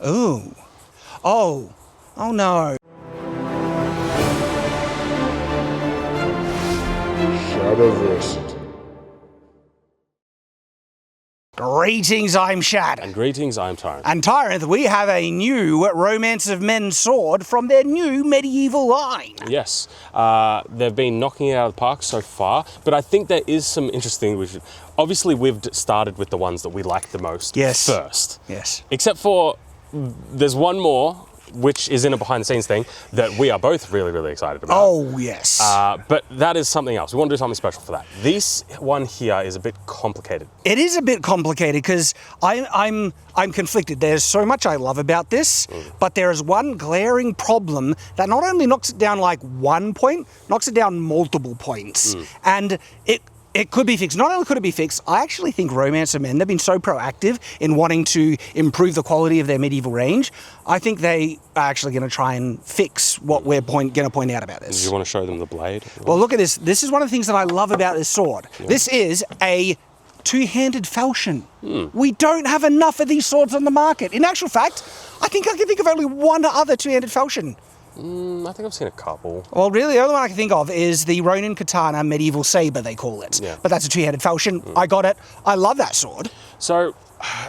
Ooh. Oh. Oh no. Shadowversity. Greetings, I'm Shad. And greetings, I'm Tyranth. And Tyranth, we have a new Romance of Men sword from their new medieval line. Yes, they've been knocking it out of the park so far, but I think there is some interesting. Obviously, we've started with the ones that we like the most first. Yes. Except for there's one more, which is in a behind-the-scenes thing that we are both really, really excited about. Oh, yes. But that is something else. We want to do something special for that. This one here is a bit complicated. It is a bit complicated because I'm conflicted. There's so much I love about this, but there is one glaring problem that not only knocks it down like 1 point, knocks it down multiple points. And it could be fixed. Not only could it be fixed, I actually think Romance of Men, they've been so proactive in wanting to improve the quality of their medieval range. I think they are actually going to try and fix what we're going to point out about this. Do you want to show them the blade? Well, look at this. This is one of the things that I love about this sword. Yeah. This is a two-handed falchion. We don't have enough of these swords on the market. In actual fact, I think I can think of only one other two-handed falchion. I think I've seen a couple. Well, really, the only one I can think of is the Ronin Katana Medieval Saber, they call it. Yeah. But that's a two-handed falchion. I got it. I love that sword. So,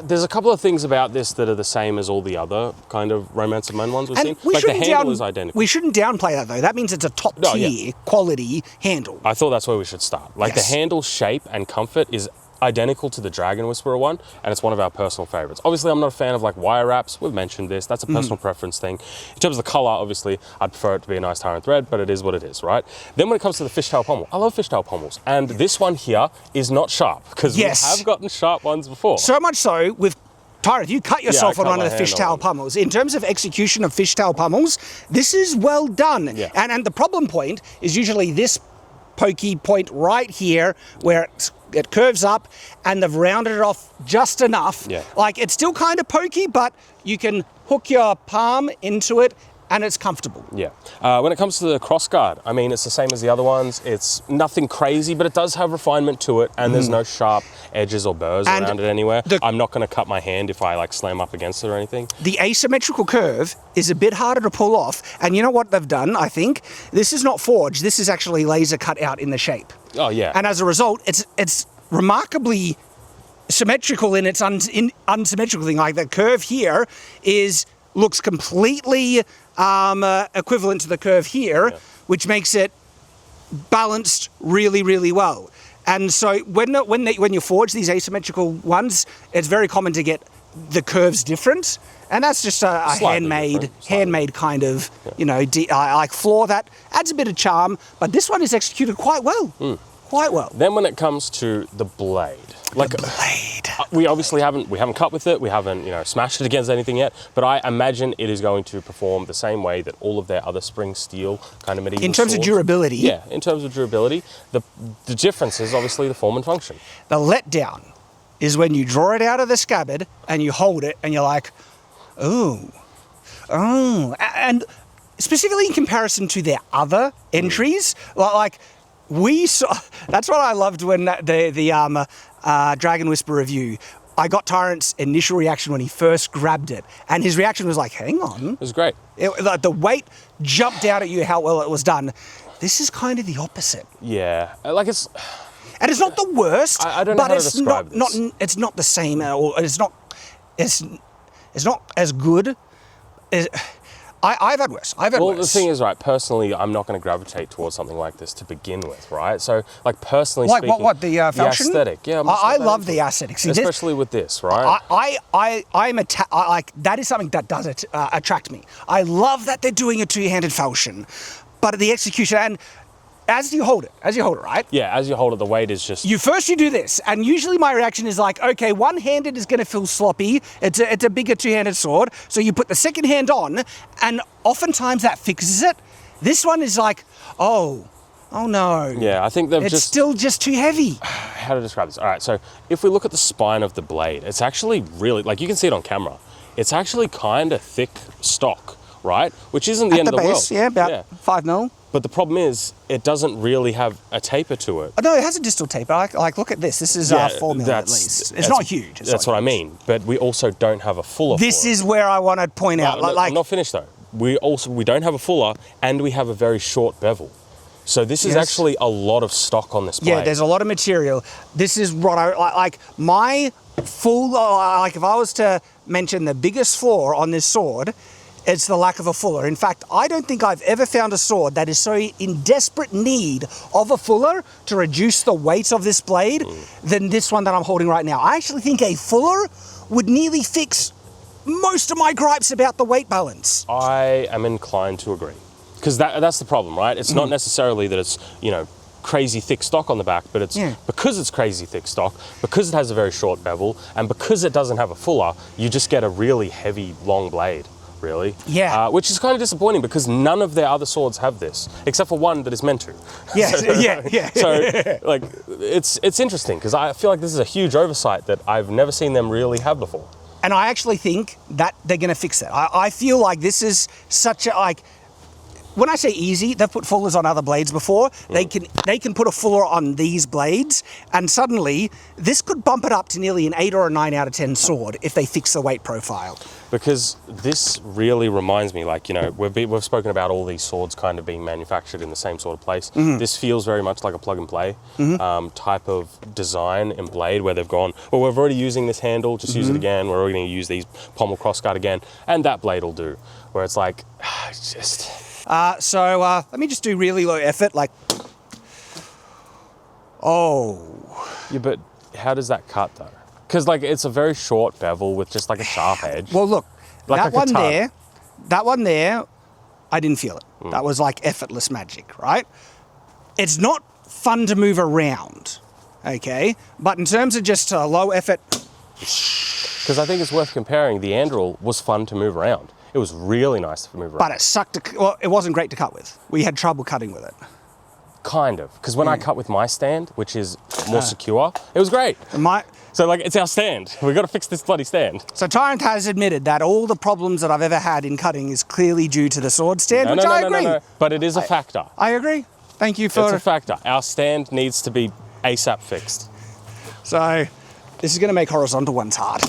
there's a couple of things about this that are the same as all the other kind of Romance of Men ones we've seen. Like the handle is identical. We shouldn't downplay that, though. That means it's a top-tier quality handle. I thought that's where we should start. Like the handle shape and comfort is identical to the Dragon Whisperer one, and it's one of our personal favorites. Obviously, I'm not a fan of like wire wraps. We've mentioned this. That's a personal preference thing. In terms of the color, obviously, I'd prefer it to be a nice Tyranth red, but it is what it is, right? Then when it comes to the fishtail pommel, I love fishtail pommels, and this one here is not sharp, because we have gotten sharp ones before. So much so, with Tyranth, you cut yourself on one of the fishtail pummels. In terms of execution of fishtail pummels, this is well done. Yeah. And the problem point is usually this pokey point right here where it curves up, and they've rounded it off just enough. Yeah. Like, it's still kind of pokey, but you can hook your palm into it and it's comfortable. Yeah. When it comes to the crossguard, I mean, it's the same as the other ones. It's nothing crazy, but it does have refinement to it, and there's no sharp edges or burrs around it anywhere. I'm not going to cut my hand if I like slam up against it or anything. The asymmetrical curve is a bit harder to pull off, and you know what they've done, I think? This is not forged, this is actually laser cut out in the shape. Oh, yeah. And as a result, it's remarkably symmetrical in its unsymmetrical thing. Like the curve here looks completely equivalent to the curve here, which makes it balanced really, really well. And so when you forge these asymmetrical ones, it's very common to get the curves different, and that's just a handmade kind of like flaw that adds a bit of charm. But this one is executed quite well. Quite well. Then when it comes to the blade, we obviously haven't cut with it, we haven't smashed it against anything yet, but I imagine it is going to perform the same way that all of their other spring steel kind of medieval in terms swords. Of durability. Yeah, in terms of durability, the difference is obviously the form and function. The letdown is when you draw it out of the scabbard and you hold it and you're like, oh, and specifically in comparison to their other entries, like. We saw, that's what I loved when the Dragon Whisper review. I got Tyranth's initial reaction when he first grabbed it, and his reaction was like, hang on. It was great. The weight jumped out at you how well it was done. This is kind of the opposite. Yeah, like it's... And it's not the worst, I don't know how to describe this. It's not the same, or it's not as good as... I've had worse. Well, the thing is, right, personally, I'm not going to gravitate towards something like this to begin with, right? So, like, personally speaking... What, the falchion? The aesthetic, yeah. I love the aesthetic. See, especially with this, right? That is something that does attract me. I love that they're doing a two-handed falchion, but the execution... And as you hold it, right? Yeah, as you hold it, the weight is just... You do this, and usually my reaction is like, okay, one-handed is going to feel sloppy. It's a bigger two-handed sword, so you put the second hand on, and oftentimes that fixes it. This one is like, oh no. Yeah, I think it's still just too heavy. How to describe this? All right, so if we look at the spine of the blade, it's actually really, like you can see it on camera, it's actually kind of thick stock, right? Which isn't the end of the world. Yeah, about 5 mil. But the problem is, it doesn't really have a taper to it. Oh, no, it has a distal taper. Like look at this. This is 4 mil at least. It's not huge. That's what I mean. But we also don't have a fuller. This is where I want to point out. I'm not finished though. We don't have a fuller, and we have a very short bevel. So this is actually a lot of stock on this blade. Yeah, there's a lot of material. This is what I like. My full, like if I was to mention the biggest flaw on this sword, it's the lack of a fuller. In fact, I don't think I've ever found a sword that is so in desperate need of a fuller to reduce the weight of this blade than this one that I'm holding right now. I actually think a fuller would nearly fix most of my gripes about the weight balance. I am inclined to agree. Because that's the problem, right? It's not necessarily that it's, crazy thick stock on the back, but it's because it's crazy thick stock, because it has a very short bevel, and because it doesn't have a fuller, you just get a really heavy, long blade. Really. Yeah. Which is kind of disappointing because none of their other swords have this, except for one that is meant to. Yeah, yeah. So, like, it's interesting because I feel like this is a huge oversight that I've never seen them really have before. And I actually think that they're going to fix it. I feel like this is such a, when I say easy, they've put fullers on other blades before. They can put a fuller on these blades, and suddenly this could bump it up to nearly an 8 or a 9 out of 10 sword if they fix the weight profile. Because this really reminds me, we've spoken about all these swords kind of being manufactured in the same sort of place. This feels very much like a plug and play type of design and blade where they've gone, well, we're already using this handle, just use it again. We're already going to use these pommel crossguard again, and that blade will do. Where it's like, just... So let me just do really low effort, Yeah, but how does that cut though? Because it's a very short bevel with just a sharp edge. Well, look, Like that one there, I didn't feel it. That was like effortless magic, right? It's not fun to move around, okay? But in terms of just low effort... Because I think it's worth comparing. The Anduril was fun to move around. It was really nice to move around. But it sucked. It wasn't great to cut with. We had trouble cutting with it. Kind of. Because when I cut with my stand, which is more secure, it was great. So it's our stand. We've got to fix this bloody stand. So Tyranth has admitted that all the problems that I've ever had in cutting is clearly due to the sword stand, which I agree. No. But it is a factor. I agree. Thank you for... It's a factor. Our stand needs to be ASAP fixed. So this is going to make horizontal ones hard.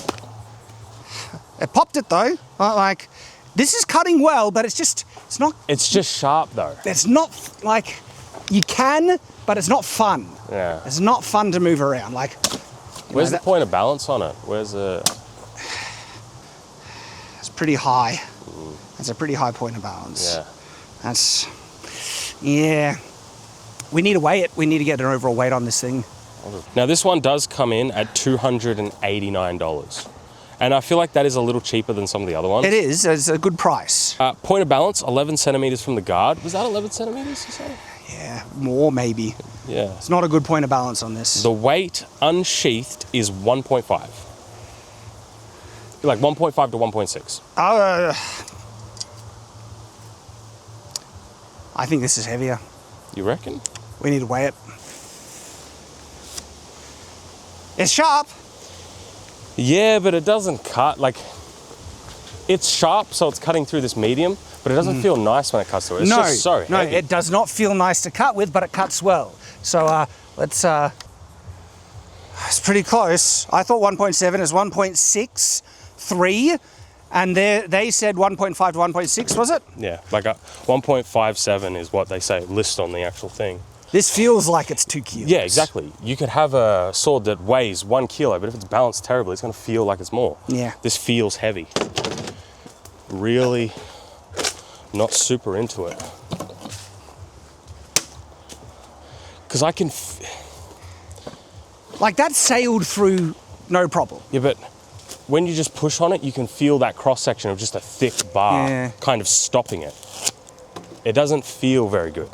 It popped it though. This is cutting well, but it's not... It's just sharp though. It's not you can, but it's not fun. Yeah. It's not fun to move around. Where's the point of balance on it? It's pretty high. That's a pretty high point of balance. Yeah. We need to weigh it. We need to get an overall weight on this thing. Now this one does come in at $289. And I feel like that is a little cheaper than some of the other ones. It is. It's a good price. Point of balance, 11 centimeters from the guard. Was that 11 centimeters, you said? Yeah, more maybe. Yeah. It's not a good point of balance on this. The weight unsheathed is 1.5. 1.5 to 1.6. I think this is heavier. You reckon? We need to weigh it. It's sharp. Yeah, but it doesn't cut. It's sharp, so it's cutting through this medium, but it doesn't feel nice when it cuts through. It's just so heavy. No, it does not feel nice to cut with, but it cuts well. So let's... it's pretty close. I thought 1.7 is 1.63, and they said 1.5 to 1.6, was it? Yeah, 1.57 is what they say list on the actual thing. This feels like it's 2 kilos. Yeah, exactly. You could have a sword that weighs 1 kilo, but if it's balanced terribly, it's going to feel like it's more. Yeah. This feels heavy. Really not super into it. Because I can... that sailed through no problem. Yeah, but when you just push on it, you can feel that cross-section of just a thick bar kind of stopping it. It doesn't feel very good.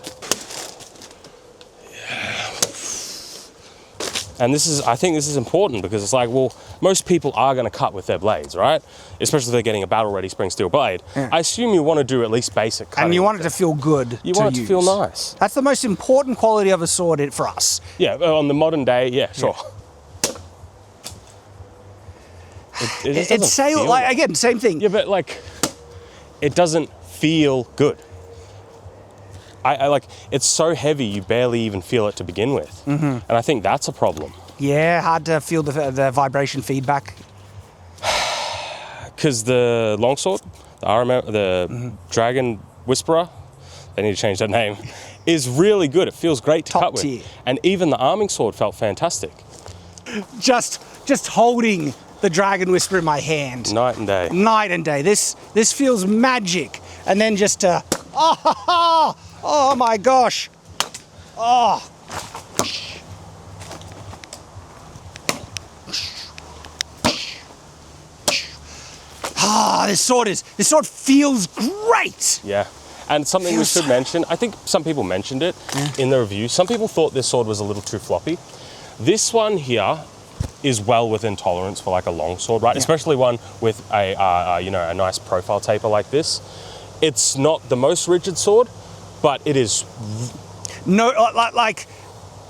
And I think this is important because it's most people are going to cut with their blades, right? Especially if they're getting a battle-ready spring steel blade. Yeah. I assume you want to do at least basic cutting. And you want it to feel good. You want it to feel nice. That's the most important quality of a sword for us. Yeah, on the modern day, yeah, sure. It just doesn't feel again, same thing. Yeah, but it doesn't feel good. I like, it's so heavy you barely even feel it to begin with. And I think that's a problem. Yeah, hard to feel the vibration feedback. Because the longsword, the ROM, the Dragon Whisperer, they need to change that name, is really good. It feels great to cut tier. with. And even the arming sword felt fantastic. Just holding the Dragon Whisperer in my hand. Night and day. Night and day. This feels magic. And then just oh my gosh. Oh. This sword feels great. Yeah. And something we should mention, I think some people mentioned it in the review. Some people thought this sword was a little too floppy. This one here is well within tolerance for like a long sword, right? Yeah. Especially one with a a nice profile taper like this. It's not the most rigid sword, but it is like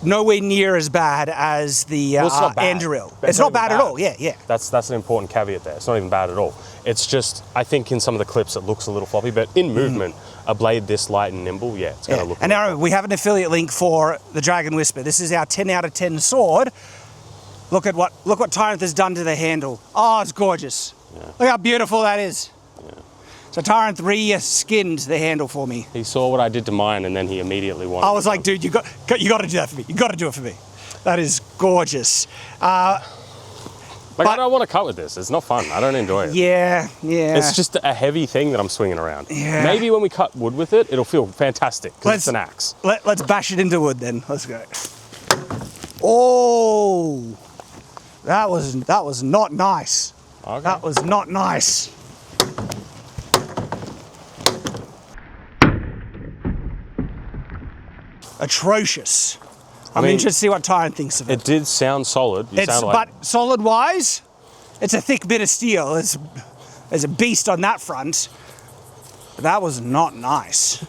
nowhere near as bad as the Anduril. It's not bad at all. Yeah. That's an important caveat there. It's not even bad at all. It's just, I think in some of the clips it looks a little floppy, but in movement, a blade this light and nimble, it's going to look. And now we have an affiliate link for the Dragon Whisper. This is our 10 out of 10 sword. Look what Tyranth has done to the handle. Oh, it's gorgeous. Yeah. Look how beautiful that is. Yeah. So Tyranth re-skinned the handle for me. He saw what I did to mine, and then he immediately wanted. I was like, dude, you got to do that for me. You got to do it for me. That is gorgeous. I don't want to cut with this. It's not fun. I don't enjoy it. Yeah. It's just a heavy thing that I'm swinging around. Yeah. Maybe when we cut wood with it, it'll feel fantastic because it's an axe. Let's bash it into wood then. Let's go. Oh, that was not nice. Okay. That was not nice. Atrocious. I'm interested to see what Tyranth thinks of it. It did sound solid. But solid-wise, it's a thick bit of steel. There's a beast on that front. But that was not nice.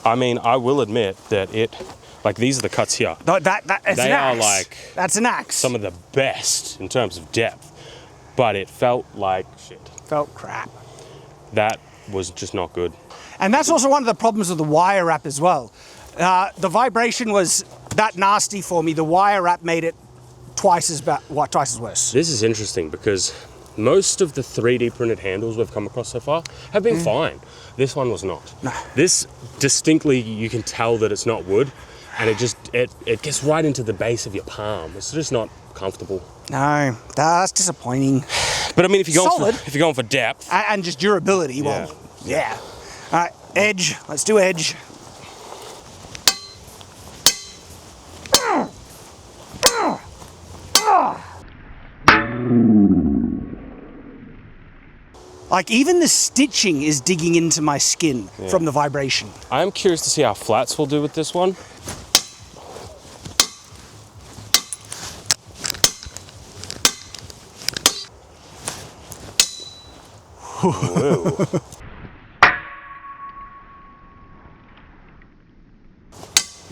I mean, I will admit that these are the cuts here. That's they an axe. Are like that's an axe. Some of the best in terms of depth, but it felt like shit. Felt crap. That was just not good. And that's also one of the problems with the wire wrap as well. The vibration was that nasty for me. The wire wrap made it twice as worse. This is interesting because most of the 3D printed handles we've come across so far have been fine. This one was not. No. This distinctly, you can tell that it's not wood. And it gets right into the base of your palm. It's just not comfortable. No, that's disappointing. But I mean, if you're going for depth and just durability, well, yeah. All right, edge. Let's do edge. Like even the stitching is digging into my skin from the vibration. I'm curious to see how flats will do with this one.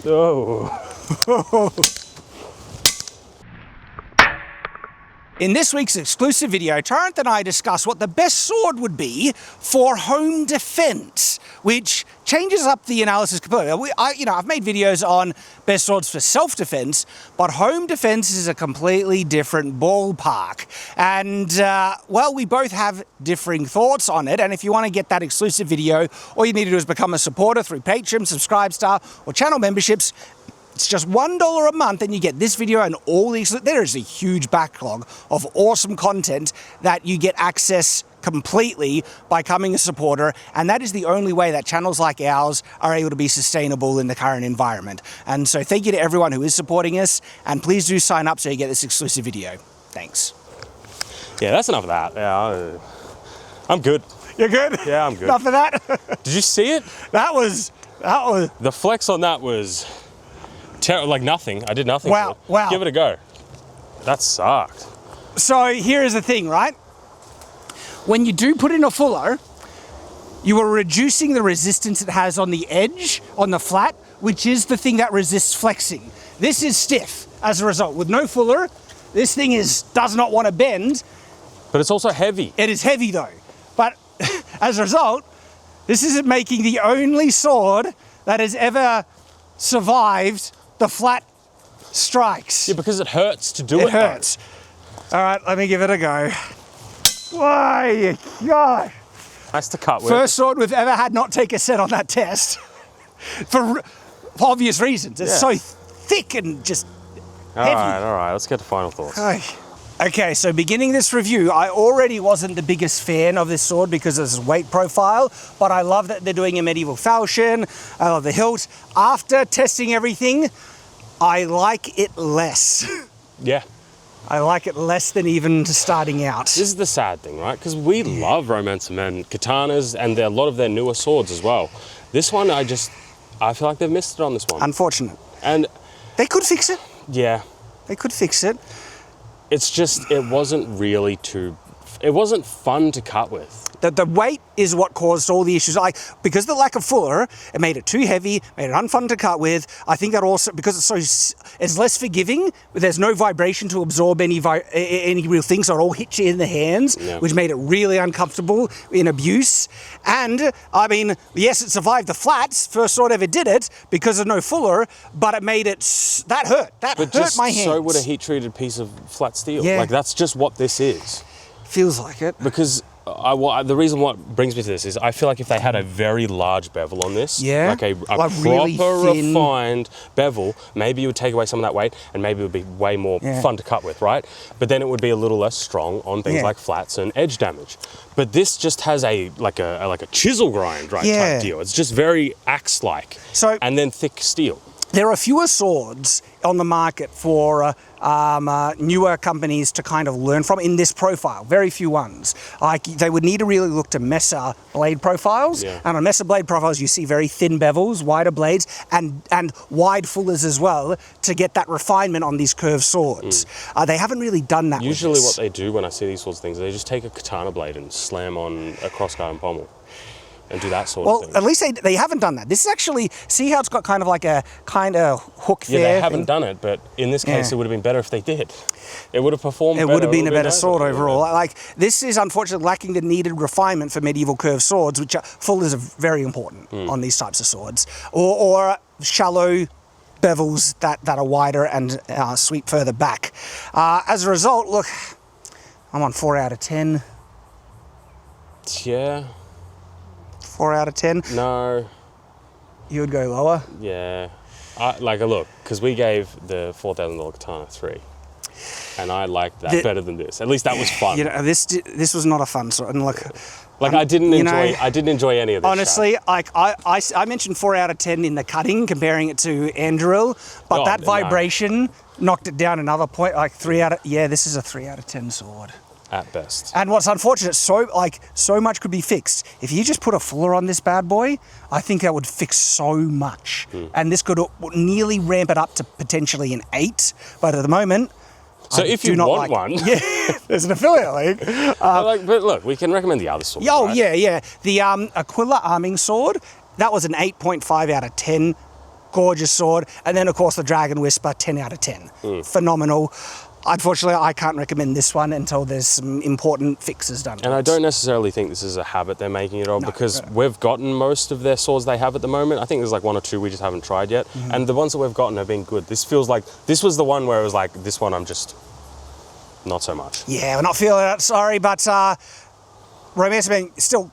Whoa. Oh. In this week's exclusive video, Tyranth and I discuss what the best sword would be for home defense, which changes up the analysis completely. I've made videos on best swords for self-defense, but home defense is a completely different ballpark. And, we both have differing thoughts on it. And if you want to get that exclusive video, all you need to do is become a supporter through Patreon, Subscribestar, or channel memberships. It's just $1 a month and you get this video and all these. There is a huge backlog of awesome content that you get access completely by becoming a supporter, and that is the only way that channels like ours are able to be sustainable in the current environment. And so thank you to everyone who is supporting us, and please do sign up so you get this exclusive video. Thanks. Yeah, that's enough of that. Yeah, I'm good. You're good? Yeah, I'm good. Enough of that? Did you see it? That was... The flex on that was... like nothing. I did nothing. Wow. Give it a go. That sucked. So here is the thing, right? When you do put in a fuller, you are reducing the resistance it has on the edge, on the flat, which is the thing that resists flexing. This is stiff as a result. With no fuller, this thing does not want to bend. But it's also heavy. It is heavy though. But as a result, this is making the only sword that has ever survived the flat strikes. Yeah, because it hurts to do it. It hurts. All right, let me give it a go. Why, gosh. Nice to cut with. First sword we've ever had not take a set on that test. For obvious reasons. It's so thick and just heavy. All right, let's get to final thoughts. Okay, so beginning this review, I already wasn't the biggest fan of this sword because of its weight profile, but I love that they're doing a medieval falchion. I love the hilt. After testing everything, I like it less. Yeah. I like it less than even starting out. This is the sad thing, right? Because we love Romance of Men katanas and a lot of their newer swords as well. This one, I feel like they've missed it on this one. Unfortunate. And they could fix it. Yeah. They could fix it. It's just, it wasn't fun to cut with. The weight is what caused all the issues. Like, because of the lack of fuller, it made it too heavy, made it unfun to cut with. I think that also, because it's less forgiving, there's no vibration to absorb any real things, so it all hits you in the hands, which made it really uncomfortable in abuse. And, I mean, yes, it survived the flats, first sword ever did it, because of no fuller, but it made it, that hurt. That hurt my hands. So would a heat-treated piece of flat steel. Yeah. Like, that's just what this is. Feels like it. Because the reason what brings me to this is I feel like if they had a very large bevel on this, like a proper really thin, refined bevel, maybe you would take away some of that weight and maybe it would be way more fun to cut with, right? But then it would be a little less strong on things like flats and edge damage. But this just has a chisel grind, right, type deal. It's just very axe-like, and then thick steel. There are fewer swords on the market for newer companies to kind of learn from in this profile. Very few ones. Like, they would need to really look to Messer blade profiles. And on Messer blade profiles, you see very thin bevels, wider blades, and wide fullers as well to get that refinement on these curved swords. They haven't really done that. Usually what they do when I see these sorts of things, they just take a katana blade and slam on a crossguard and pommel. And do that sort of thing. Well, at least they haven't done that. This is actually, see how it's got kind of like a kind of hook there? Yeah, they haven't done it, but in this case, it would have been better if they did. It would have performed better. It would have been a better sword overall. Like, this is unfortunately lacking the needed refinement for medieval curved swords, which fullers are very important on these types of swords. Or shallow bevels that are wider and sweep further back. As a result, look, I'm on 4 out of 10. Yeah. 4 out of 10? No. You would go lower? Yeah. Look, because we gave the $4,000 katana 3. And I liked that better than this. At least that was fun. You know, this was not a fun sword. And look, I didn't enjoy any of this. Honestly, like I mentioned 4 out of 10 in the cutting, comparing it to Anduril, but that vibration knocked it down another point. Like 3 out of this is a 3 out of 10 sword. At best. And what's unfortunate, so much could be fixed. If you just put a fuller on this bad boy, I think that would fix so much. And this could nearly ramp it up to potentially an 8. But at the moment, so if you want one, there's an affiliate link. But look, we can recommend the other sword. Oh, right? yeah. The Aquila arming sword, that was an 8.5 out of 10. Gorgeous sword. And then, of course, the Dragon Whisper, 10 out of 10. Phenomenal. Unfortunately, I can't recommend this one until there's some important fixes done. And I don't necessarily think this is a habit they're making it of, because we've gotten most of their swords they have at the moment. I think there's like 1 or 2 we just haven't tried yet. And the ones that we've gotten have been good. This feels like, this was the one where it was like, this one I'm just not so much. Yeah, we're not feeling it, sorry, but Romance of Men, still,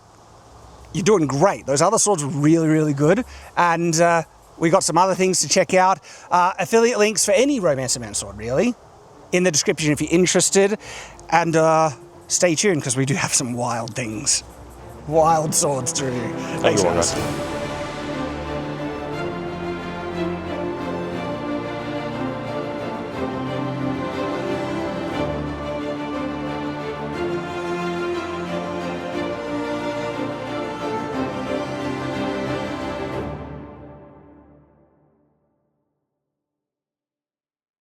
you're doing great. Those other swords were really, really good. And we got some other things to check out. Affiliate links for any Romance of Men sword, really, in the description if you're interested. And stay tuned, because we do have some wild things. Wild swords to review. Thanks, guys.